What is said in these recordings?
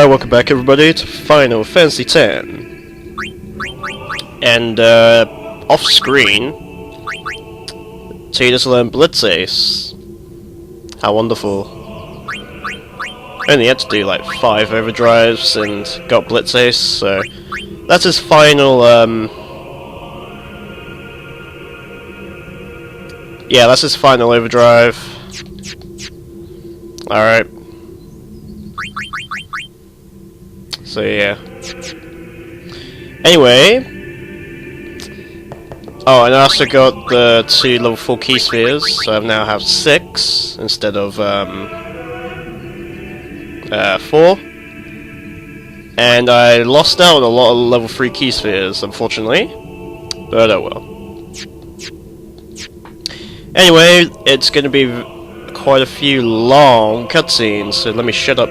Alright, welcome back everybody to Final Fantasy X. And, off screen, Tidus learned Blitz Ace. How wonderful. Only had to do like 5 overdrives and got Blitz Ace, so that's his final, yeah, that's his final overdrive. Alright. So yeah. Anyway. Oh, and I also got the 2 level 4 key spheres, so I now have 6 instead of 4. And I lost out on a lot of level 3 key spheres, unfortunately. But oh well. Anyway, it's going to be quite a few long cutscenes, so let me shut up.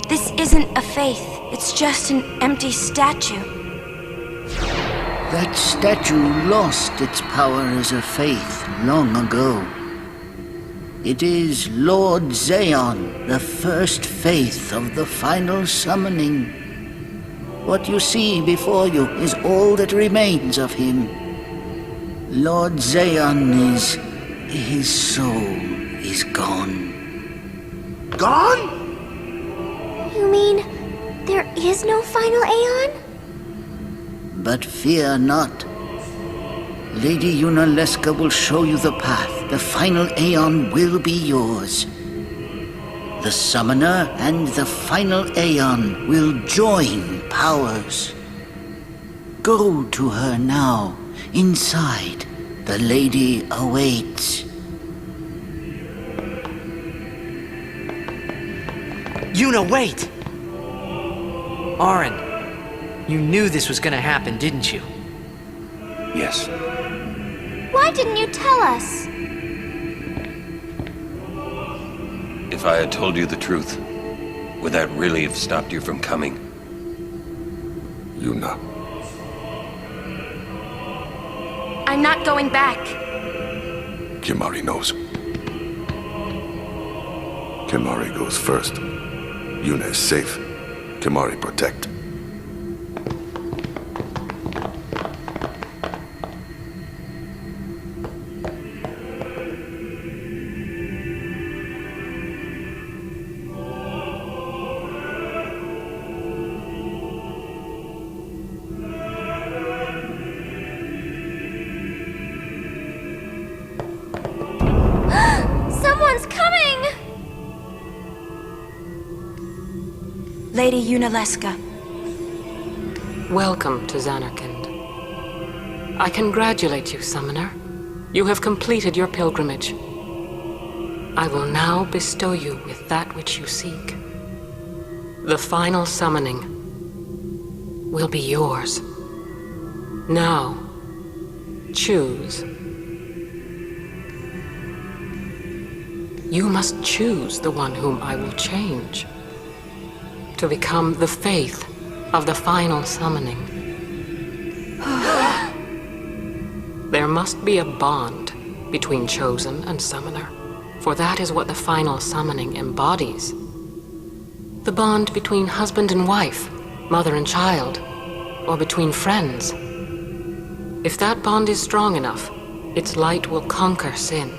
This isn't a faith, it's just an empty statue. That statue lost its power as a faith long ago. It is Lord Zayon, the first faith of the final summoning. What you see before you is all that remains of him. Lord Zayon his soul is gone. Gone? You mean there is no final Aeon? But fear not. Lady Yunalesca will show you the path. The final Aeon will be yours. The Summoner and the final Aeon will join powers. Go to her now. Inside, the lady awaits. Yuna, wait! Auron, you knew this was gonna happen, didn't you? Yes. Why didn't you tell us? If I had told you the truth, would that really have stopped you from coming? Yuna. I'm not going back. Kimahri knows. Kimahri goes first. Yuna is safe. Kimahri protect. Someone's coming! Lady Yunalesca. Welcome to Zanarkand. I congratulate you, Summoner. You have completed your pilgrimage. I will now bestow you with that which you seek. The final summoning will be yours. Now, choose. You must choose the one whom I will change, to become the faith of the final summoning. There must be a bond between chosen and summoner, for that is what the final summoning embodies. The bond between husband and wife, mother and child, or between friends. If that bond is strong enough, its light will conquer sin.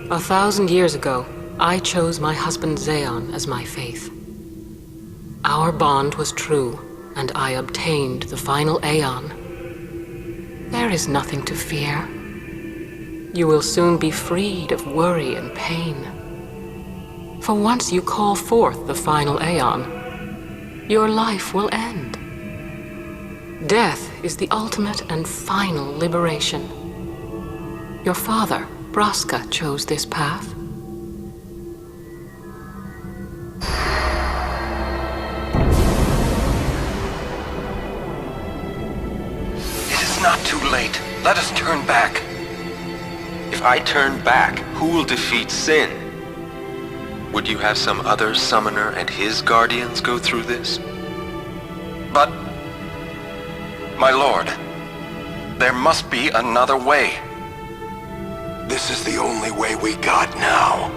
1,000 years ago, I chose my husband Zayon as my faith. Our bond was true, and I obtained the final Aeon. There is nothing to fear. You will soon be freed of worry and pain. For once you call forth the final Aeon, your life will end. Death is the ultimate and final liberation. Your father, Braska, chose this path. It is not too late. Let us turn back. If I turn back, who will defeat sin? Would you have some other summoner and his guardians go through this? But, my lord, there must be another way. This is the only way we got now.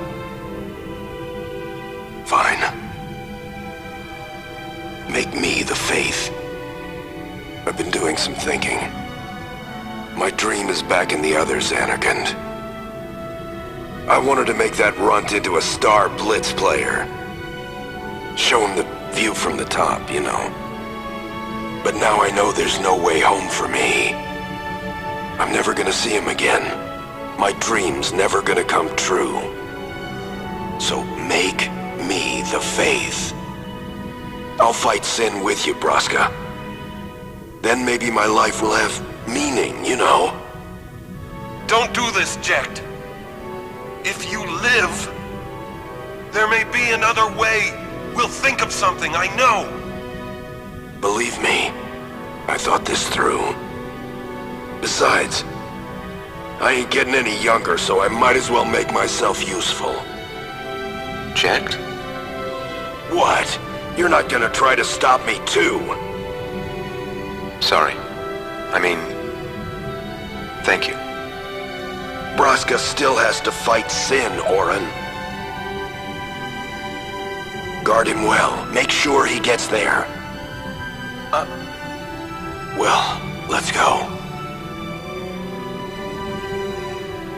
Make me the Faith. I've been doing some thinking. My dream is back in the other Xanarkand. I wanted to make that runt into a star blitz player. Show him the view from the top, you know. But now I know there's no way home for me. I'm never gonna see him again. My dream's never gonna come true. So make me the Faith. I'll fight sin with you, Braska. Then maybe my life will have meaning, you know? Don't do this, Jecht. If you live, there may be another way. We'll think of something, I know. Believe me, I thought this through. Besides, I ain't getting any younger, so I might as well make myself useful. Jecht? What? You're not gonna try to stop me too? Sorry. I mean, thank you. Braska still has to fight sin, Orin. Guard him well. Make sure he gets there. Well, let's go.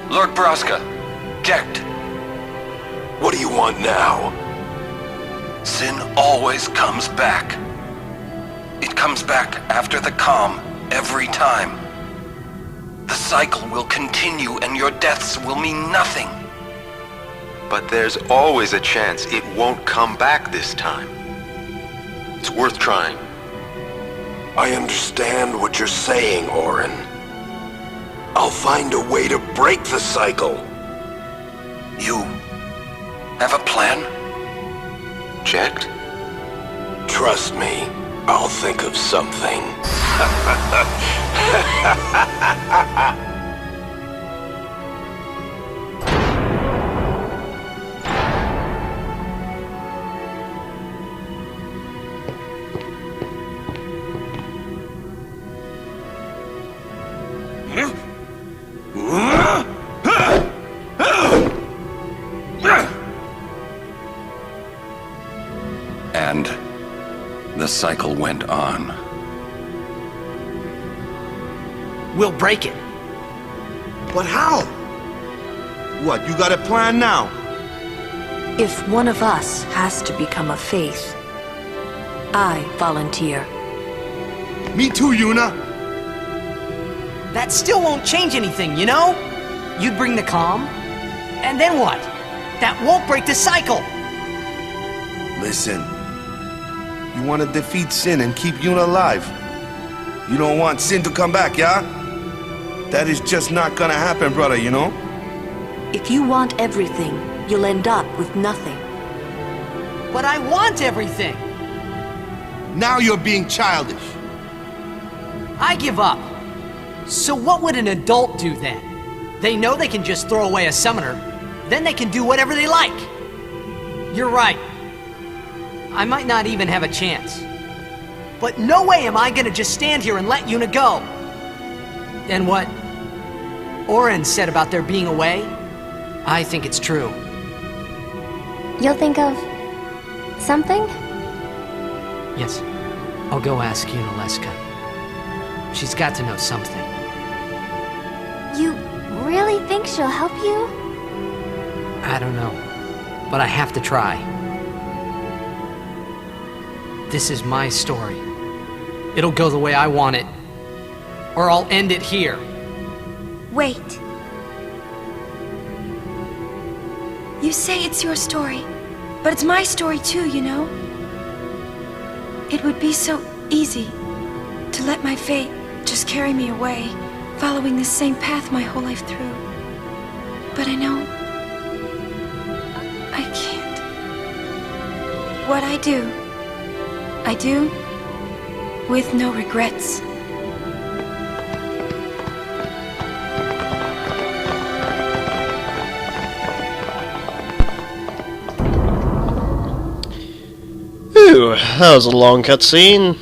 Lord Braska, Jecht. What do you want now? Sin always comes back. It comes back after the calm, every time. The cycle will continue and your deaths will mean nothing. But there's always a chance it won't come back this time. It's worth trying. I understand what you're saying, Orin. I'll find a way to break the cycle. You have a plan? Jecht? Trust me, I'll think of something. And the cycle went on. We'll break it. But how? What, you got a plan now? If one of us has to become a Faith, I volunteer. Me too, Yuna. That still won't change anything, you know? You'd bring the calm, and then what? That won't break the cycle! Listen. You want to defeat Sin and keep Yuna alive. You don't want Sin to come back, yeah? That is just not gonna happen, brother, you know? If you want everything, you'll end up with nothing. But I want everything! Now you're being childish. I give up. So what would an adult do then? They know they can just throw away a summoner, then they can do whatever they like. You're right. I might not even have a chance. But no way am I gonna just stand here and let Yuna go. And what Orin said about there being a way, I think it's true. You'll think of something? Yes, I'll go ask Yunalesca. She's got to know something. You really think she'll help you? I don't know, but I have to try. This is my story. It'll go the way I want it, or I'll end it here. Wait. You say it's your story, but it's my story too, you know? It would be so easy to let my fate just carry me away, following the same path my whole life through. But I know I can't. What I do with no regrets. Ooh, that was a long cutscene.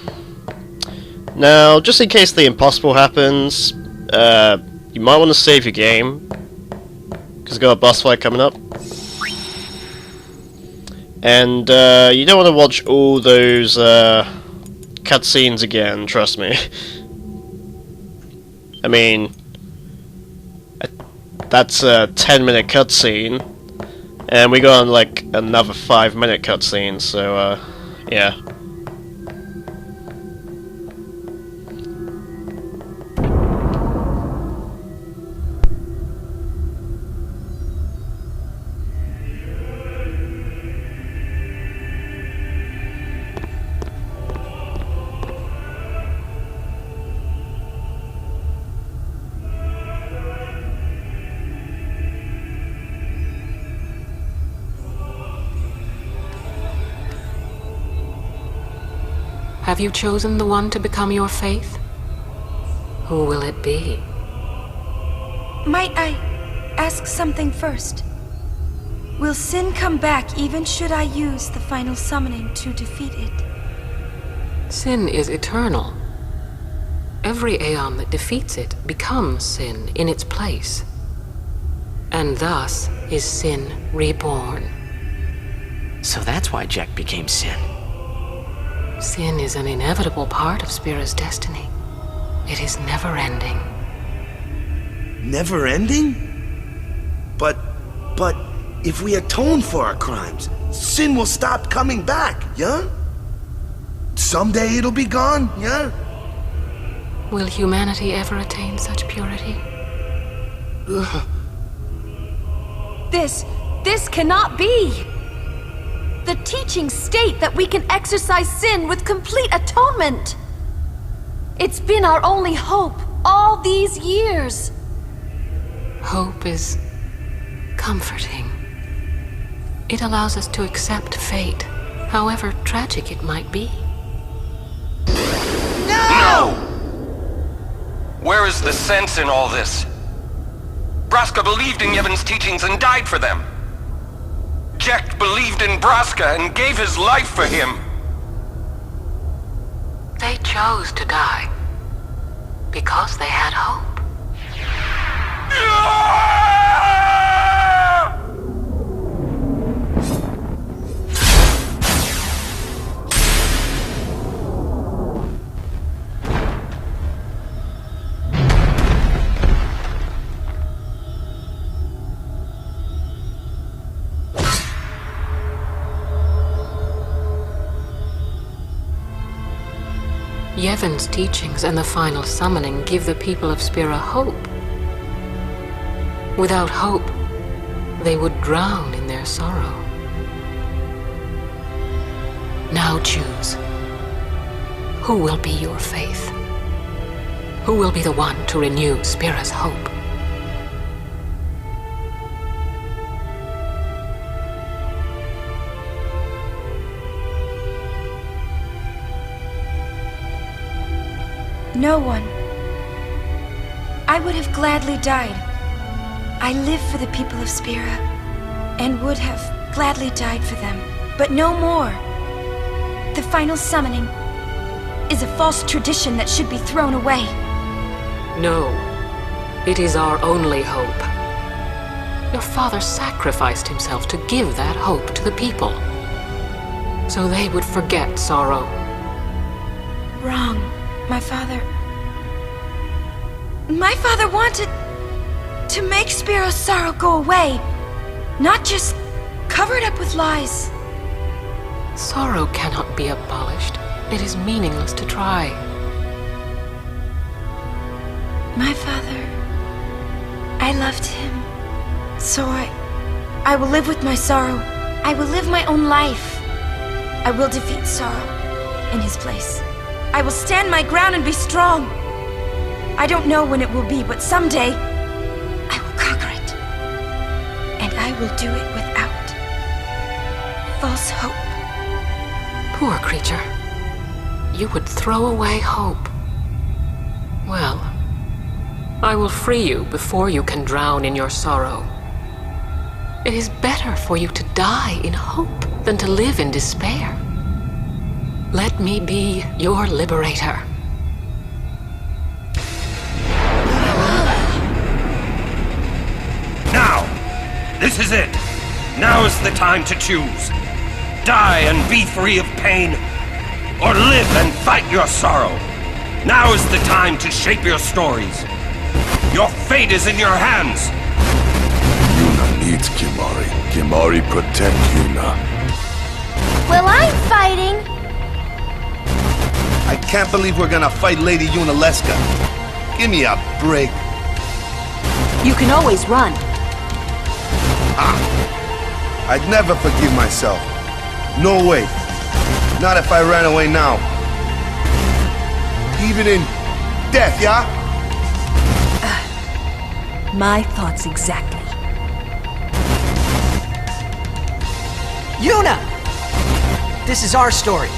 Now, just in case the impossible happens, you might want to save your game, because we've got a boss fight coming up. And you don't want to watch all those cutscenes again, trust me. I mean, that's a 10-minute cutscene, and we got like another 5-minute cutscene, so yeah. Have you chosen the one to become your faith? Who will it be? Might I ask something first? Will sin come back even should I use the final summoning to defeat it? Sin is eternal. Every Aeon that defeats it becomes sin in its place. And thus is sin reborn. So that's why Jack became Sin. Sin is an inevitable part of Spira's destiny. It is never-ending. Never-ending? But if we atone for our crimes, sin will stop coming back, yeah? Someday it'll be gone, yeah? Will humanity ever attain such purity? This cannot be! The teachings state that we can exercise sin with complete atonement! It's been our only hope all these years! Hope is comforting. It allows us to accept fate, however tragic it might be. No! Where is the sense in all this? Braska believed in Yevon's teachings and died for them. Jekt believed in Braska and gave his life for him. They chose to die because they had hope. Yevon's teachings and the final summoning give the people of Spira hope. Without hope, they would drown in their sorrow. Now choose. Who will be your faith? Who will be the one to renew Spira's hope? No one. I would have gladly died. I live for the people of Spira, and would have gladly died for them, but no more. The final summoning is a false tradition that should be thrown away. No, it is our only hope. Your father sacrificed himself to give that hope to the people, so they would forget sorrow. Wrong. My father wanted to make Spira's sorrow go away, not just cover it up with lies. Sorrow cannot be abolished. It is meaningless to try. My father, I loved him. So I will live with my sorrow. I will live my own life. I will defeat sorrow in his place. I will stand my ground and be strong. I don't know when it will be, but someday I will conquer it. And I will do it without false hope. Poor creature. You would throw away hope. Well, I will free you before you can drown in your sorrow. It is better for you to die in hope than to live in despair. Let me be your liberator. Now! This is it! Now is the time to choose. Die and be free of pain, or live and fight your sorrow. Now is the time to shape your stories. Your fate is in your hands. Yuna needs Kimahri. Kimahri protect Yuna. Well, I'm fighting. I can't believe we're gonna fight Lady Yunalesca. Give me a break. You can always run. I'd never forgive myself. No way. Not if I ran away now. Even in death, yeah? My thoughts exactly. Yuna! This is our story.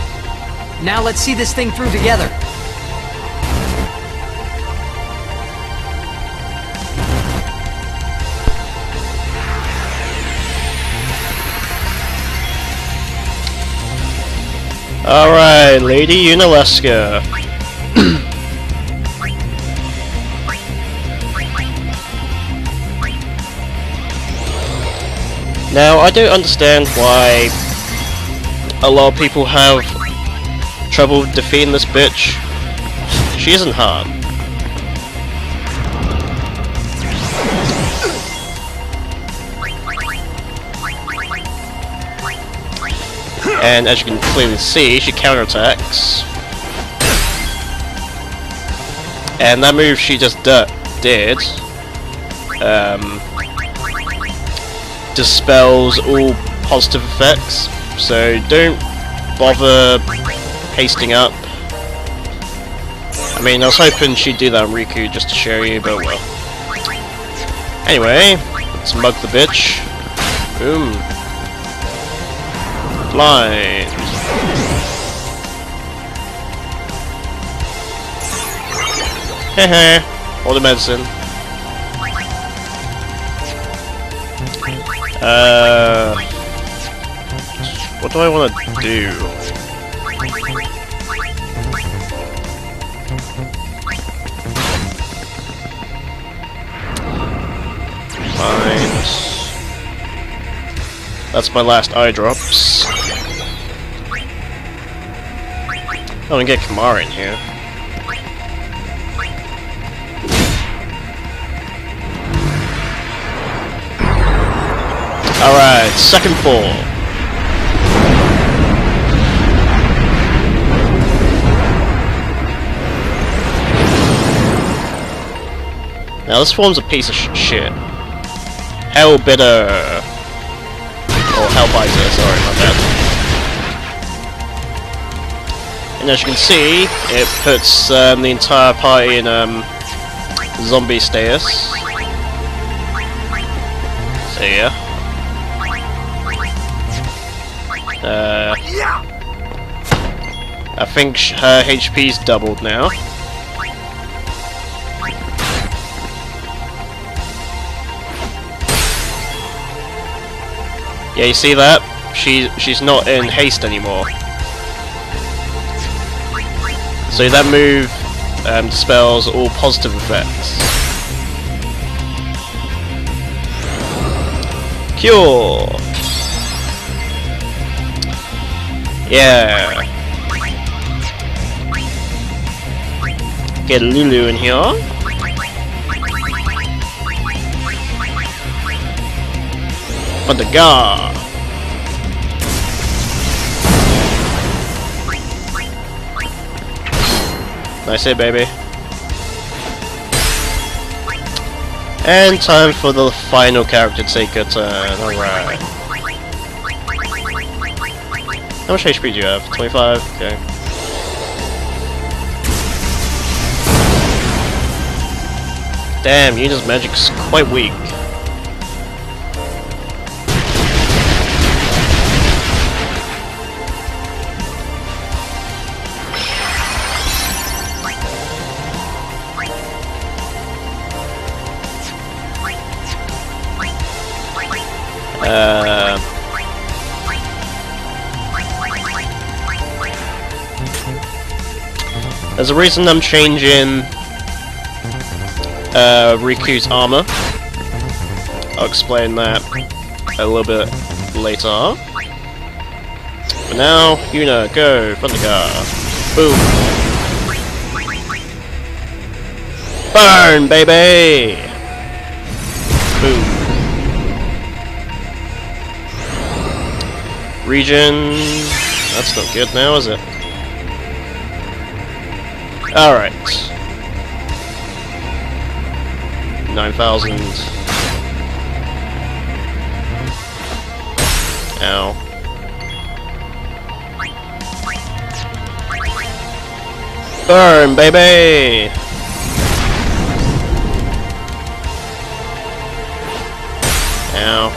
Now let's see this thing through together. Alright, Lady Yunalesca. Now, I don't understand why a lot of people have trouble defeating this bitch. She isn't hard. And as you can clearly see, she counterattacks. And that move she just did dispels all positive effects, so don't bother hasting up. I mean, I was hoping she'd do that on Riku just to show you, but well. Anyway, let's mug the bitch. Boom. Blind. Hehe. All the medicine. What do I want to do? Fine. That's my last eye drops. Oh, and get Kamara in here. Alright, second fall. Now this form's a piece of shit. Hellbitter. Or Hellbiter, sorry, my bad. And as you can see, it puts the entire party in zombie status. So yeah. I think her HP's doubled now. Yeah, you see that? She's not in haste anymore. So that move dispels all positive effects. Cure! Yeah. Get Lulu in here. On the guard. Nice hit, baby. And time for the final character to take a turn. Alright. How much HP do you have? 25? Okay. Damn, Yuna's magic's quite weak. There's a reason I'm changing Riku's armor. I'll explain that a little bit later. For now, Yuna, go for the car. Boom. Burn, baby! Boom. Region... That's not good now, is it? Alright. 9,000. Ow. Burn, baby! Ow.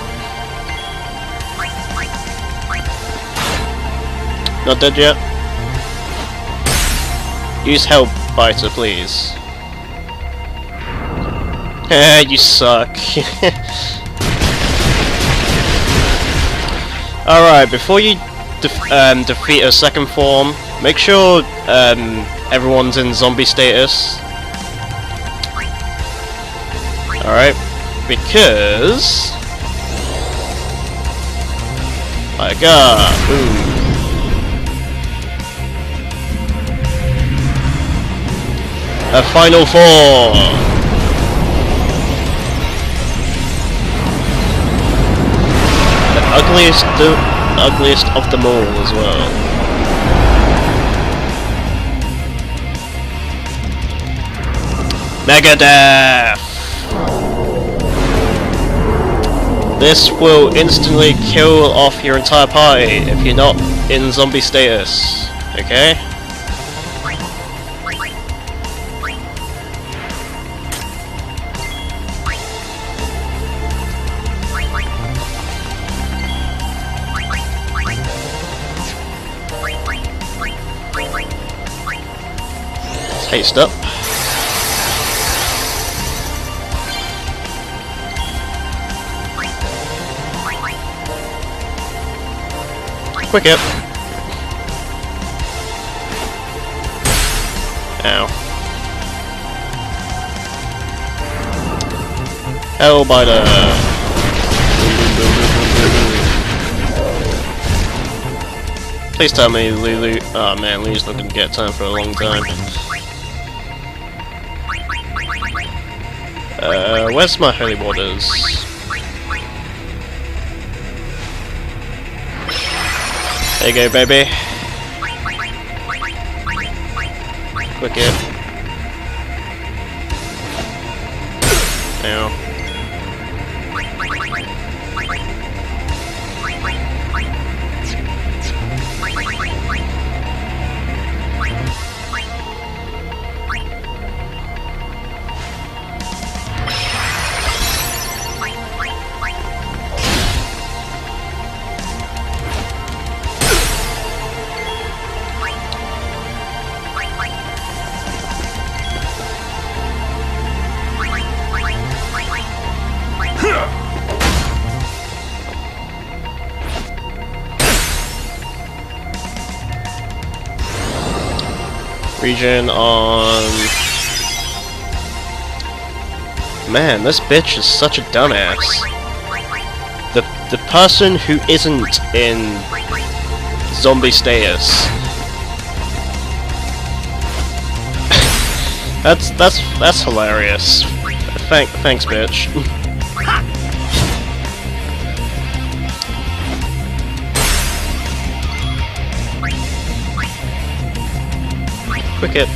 Not dead yet? Use Hellbiter, please. You suck. Alright, before you defeat a second form, make sure everyone's in zombie status. Alright, because... My god, boom. A final form! The ugliest of them all as well. Megadeth! This will instantly kill off your entire party if you're not in zombie status, okay? Haste up. Quick up. Ow. Hellbiter. Please tell me Lulu. Oh man, Lulu's not gonna get time for a long time. Where's my holy waters? There you go, baby. Quick hit. Ow. Region on... Man, this bitch is such a dumbass. The person who isn't in zombie status. that's hilarious. Thanks, bitch. Quick hit.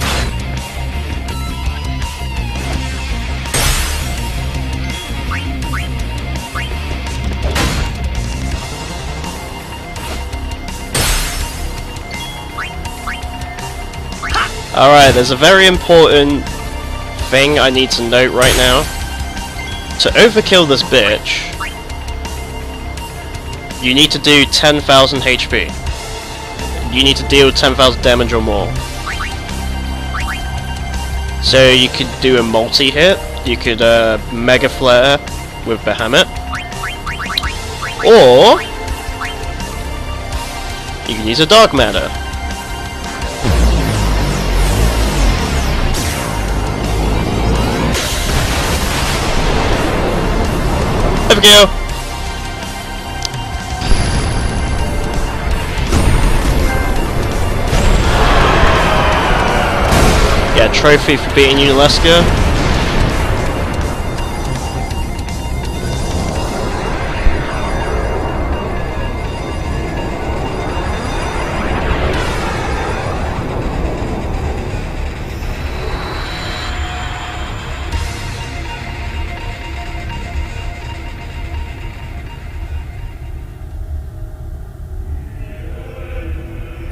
Alright, there's a very important thing I need to note right now. To overkill this bitch, you need to do 10,000 HP. You need to deal 10,000 damage or more. So you could do a multi-hit, you could Mega Flare with Behemoth, or you can use a Dark Matter. There we go! trophy for beating Yunalesca.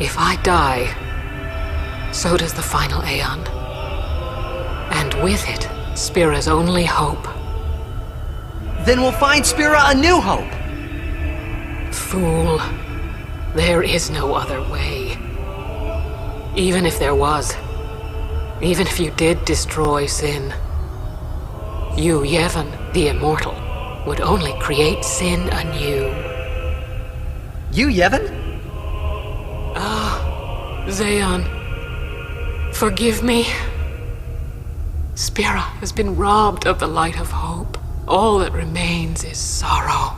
If I die, so does the final Aeon. And with it, Spira's only hope. Then we'll find Spira a new hope. Fool. There is no other way. Even if there was, even if you did destroy Sin, you, Yevon, the Immortal, would only create Sin anew. You, Yevon? Zeon, forgive me. Spira has been robbed of the light of hope. All that remains is sorrow.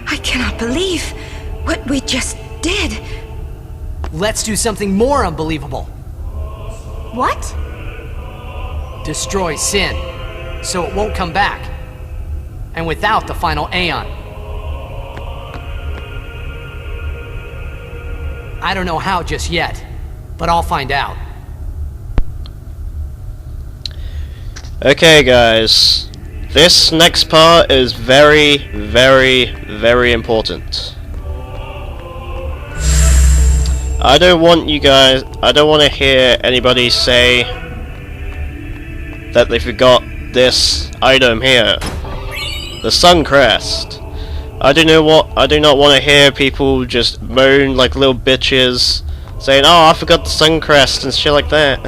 I cannot believe what we just did. Let's do something more unbelievable. What? Destroy Sin, so it won't come back. And without the final Aeon. I don't know how just yet, but I'll find out. Okay guys, this next part is very, very, very important. I don't want to hear anybody say that they forgot this item here. The Sun Crest. I do not want to hear people just moan like little bitches saying, "Oh, I forgot the Sun Crest" and shit like that.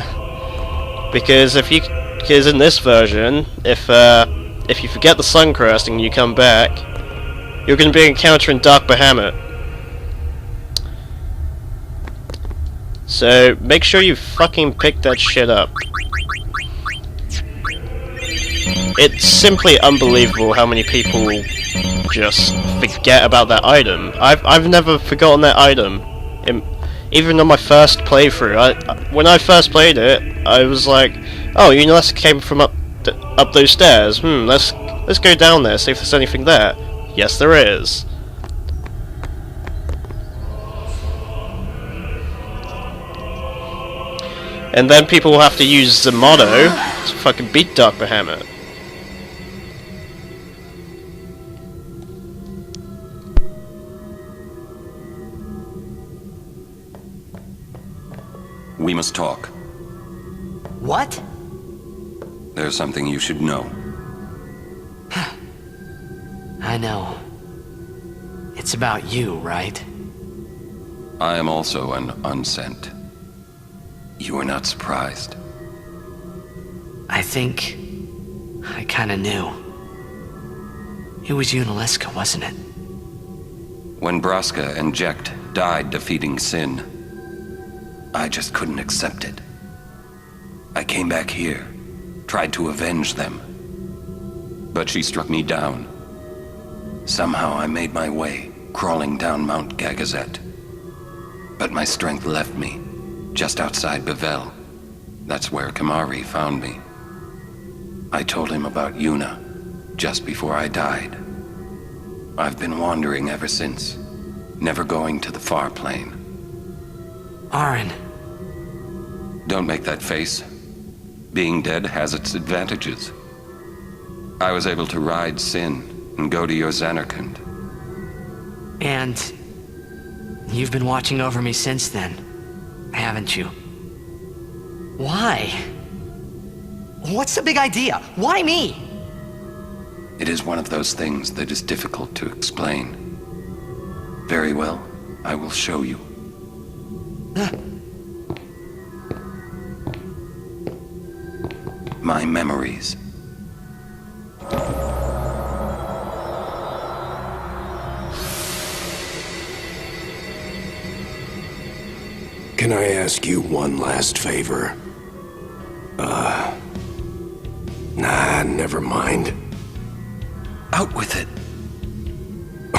Because in this version, if you forget the Sun Crest and you come back, you're going to be encountering Dark Bahamut. So make sure you fucking pick that shit up. It's simply unbelievable how many people just forget about that item. I've never forgotten that item. Even on my first playthrough, when I first played it, I was like, "Oh, Yunalesca came from up those stairs. Let's go down there, see if there's anything there." Yes, there is. And then people will have to use the motto to fucking beat Dark Bahamut. We must talk. What? There's something you should know. I know. It's about you, right? I am also an unsent. You are not surprised. I think I kinda knew. It was Yunalesca, wasn't it? When Braska and Jecht died defeating Sin, I just couldn't accept it. I came back here, tried to avenge them. But she struck me down. Somehow I made my way, crawling down Mount Gagazet. But my strength left me, just outside Bevel. That's where Kamari found me. I told him about Yuna, just before I died. I've been wandering ever since, never going to the far plane. Aren. Don't make that face. Being dead has its advantages. I was able to ride Sin and go to your Xanarkand. And you've been watching over me since then, haven't you? Why? What's the big idea? Why me? It is one of those things that is difficult to explain. Very well, I will show you. My memories. Can I ask you one last favor? Nah, never mind. Out with it.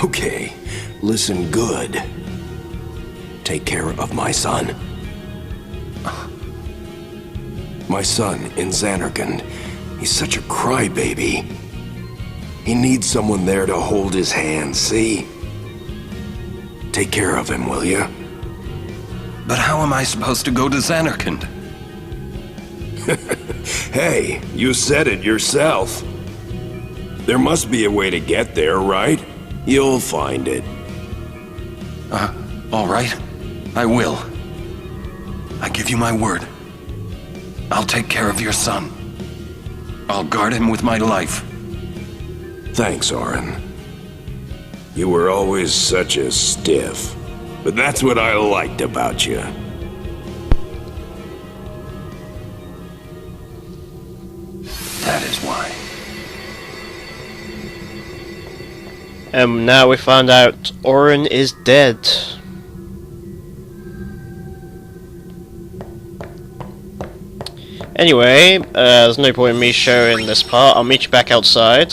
Okay, listen good. Take care of my son. My son in Xanarkand. He's such a crybaby. He needs someone there to hold his hand, see? Take care of him, will you? But how am I supposed to go to Xanarkand? Hey, you said it yourself. There must be a way to get there, right? You'll find it. All right. I will. I give you my word. I'll take care of your son. I'll guard him with my life. Thanks, Orin. You were always such a stiff. But that's what I liked about you. That is why. And now we found out Orin is dead. Anyway, there's no point in me showing this part. I'll meet you back outside.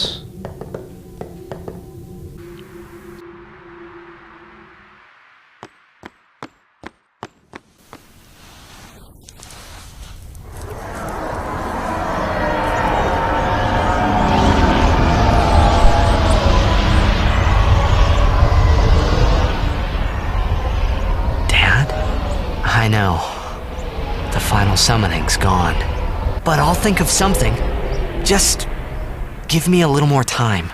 I know. The final summoning's gone. But I'll think of something. Just give me a little more time.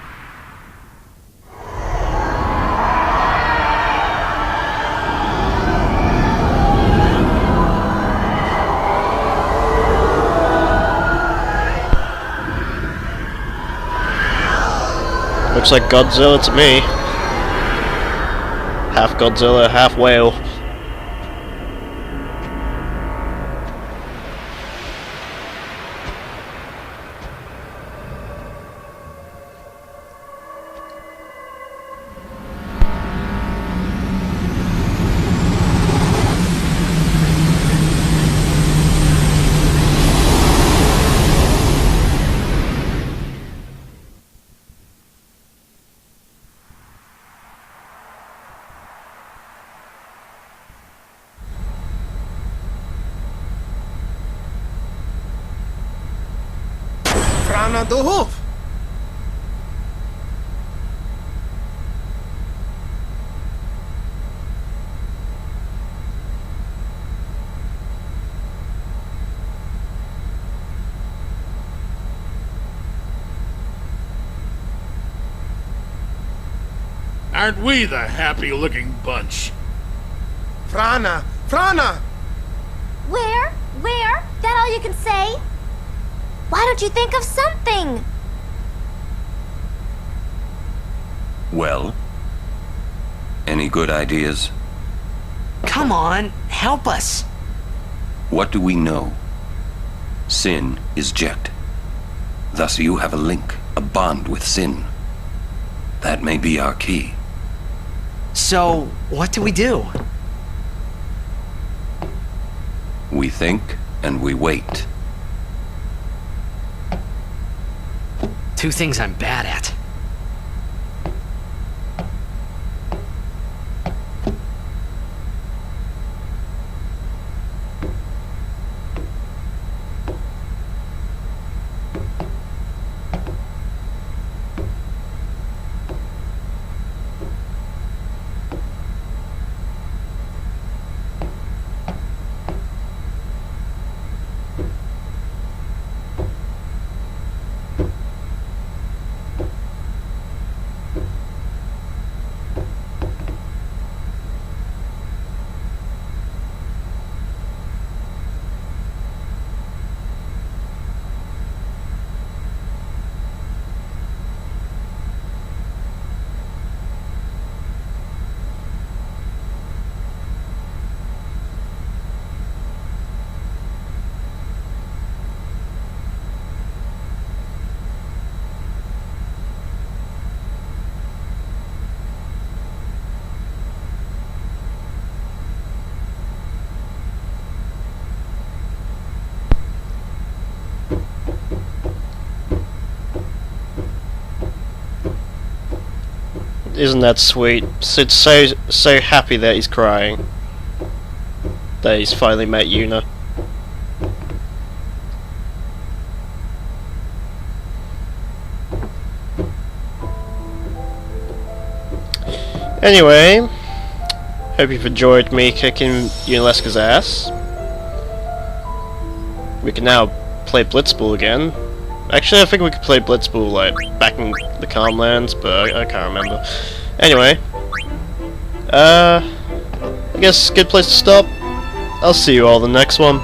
Looks like Godzilla to me. Half Godzilla, half whale. Frana de Hof! Aren't we the happy-looking bunch? Frana! Frana! Where? That all you can say? Why don't you think of something? Well? Any good ideas? Come on, help us. What do we know? Sin is Jecht. Thus you have a link, a bond with Sin. That may be our key. So, what do we do? We think and we wait. Two things I'm bad at. Isn't that sweet? Sid's so happy that he's crying. That he's finally met Yuna. Anyway, hope you've enjoyed me kicking Yunalesca's ass. We can now play Blitzball again. Actually, I think we could play Blitzball like back in the Calmlands, but I can't remember. Anyway, I guess good place to stop. I'll see you all in the next one.